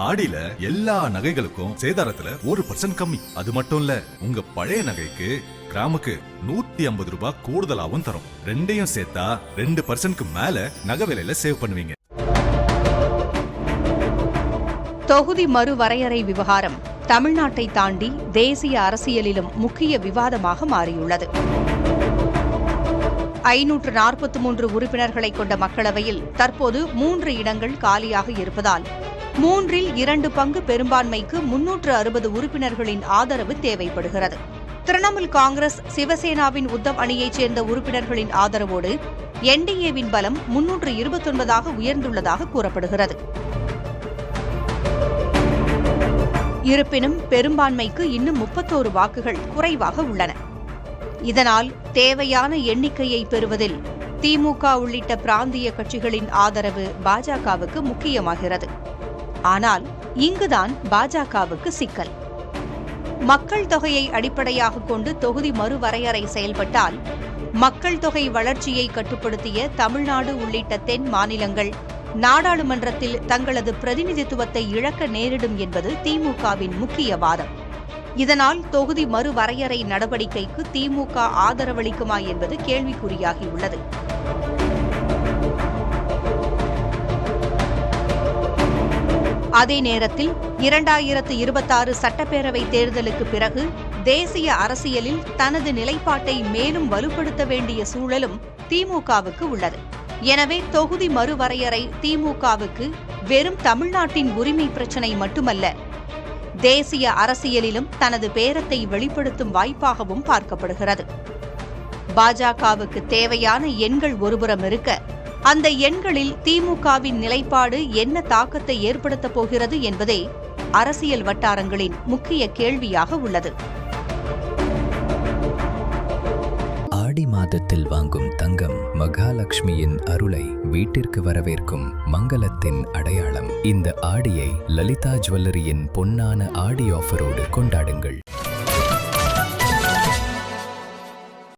ஆடியில எல்லா நகைகளுக்கும் சேதாரத்துல 1% கம்மி. அது மட்டும் இல்ல, உங்க பழைய நகைக்கு கிராமுக்கு 150 ரூபாய் கூடுதலாவும் தரும். ரெண்டையும் சேர்த்தா 2% மேல நகை விலையில சேவ் பண்ணுவீங்க. தொகுதி மறுவரையறை விவகாரம் தமிழ்நாட்டை தாண்டி தேசிய அரசியலிலும் முக்கிய விவாதமாக மாறியுள்ளது. 543 உறுப்பினர்களை கொண்ட மக்களவையில் தற்போது 3 இடங்கள் காலியாக இருப்பதால் 3இல் 2 பங்கு பெரும்பான்மைக்கு 360 உறுப்பினர்களின் ஆதரவு தேவைப்படுகிறது. திரிணாமுல் காங்கிரஸ், சிவசேனாவின் உத்தவ் அணியைச் சேர்ந்த உறுப்பினர்களின் ஆதரவோடு என்டிஏவின் பலம் 329ஆக உயர்ந்துள்ளதாக கூறப்படுகிறது. இருப்பினும் பெரும்பான்மைக்கு இன்னும் 31 வாக்குகள் குறைவாக உள்ளன. இதனால் தேவையான எண்ணிக்கையை பெறுவதில் திமுக உள்ளிட்ட பிராந்திய கட்சிகளின் ஆதரவு பாஜகவுக்கு முக்கியமாகிறது. ஆனால் இங்குதான் பாஜகவுக்கு சிக்கல். மக்கள் தொகையை அடிப்படையாக கொண்டு தொகுதி மறுவரையறை செயல்பட்டால் மக்கள் தொகை வளர்ச்சியை கட்டுப்படுத்திய தமிழ்நாடு உள்ளிட்ட தென் மாநிலங்கள் நாடாளுமன்றத்தில் தங்களது பிரதிநிதித்துவத்தை இழக்க நேரிடும் என்பது திமுகவின் முக்கிய வாதம். இதனால் தொகுதி மறுவரையறை நடவடிக்கைக்கு திமுக ஆதரவளிக்குமா என்பது கேள்விக்குறியாகியுள்ளது. அதே நேரத்தில் 2026 சட்டப்பேரவை தேர்தலுக்கு பிறகு தேசிய அரசியலில் தனது நிலைப்பாட்டை மேலும் வலுப்படுத்த வேண்டிய சூழலும் திமுகவுக்கு உள்ளது. எனவே தொகுதி மறுவரையறை திமுகவுக்கு வெறும் தமிழ்நாட்டின் உரிமை பிரச்சினை மட்டுமல்ல, தேசிய அரசியலிலும் தனது பேரத்தை வெளிப்படுத்தும் வாய்ப்பாகவும் பார்க்கப்படுகிறது. பாஜகவுக்கு தேவையான எண்கள் ஒருபுறம் இருக்க, அந்த எண்களில் திமுகவின் நிலைப்பாடு என்ன தாக்கத்தை ஏற்படுத்தப் போகிறது என்பதே அரசியல் வட்டாரங்களின் முக்கிய கேள்வியாக உள்ளது. ஆடி மாதத்தில் வாங்கும் தங்கம் மகாலட்சுமியின் அருளை வீட்டிற்கு வரவேற்கும் மங்களத்தின் அடையாளம். இந்த ஆடியை லலிதா ஜுவல்லரியின் பொன்னான ஆடி ஆஃபரோடு கொண்டாடுங்கள்.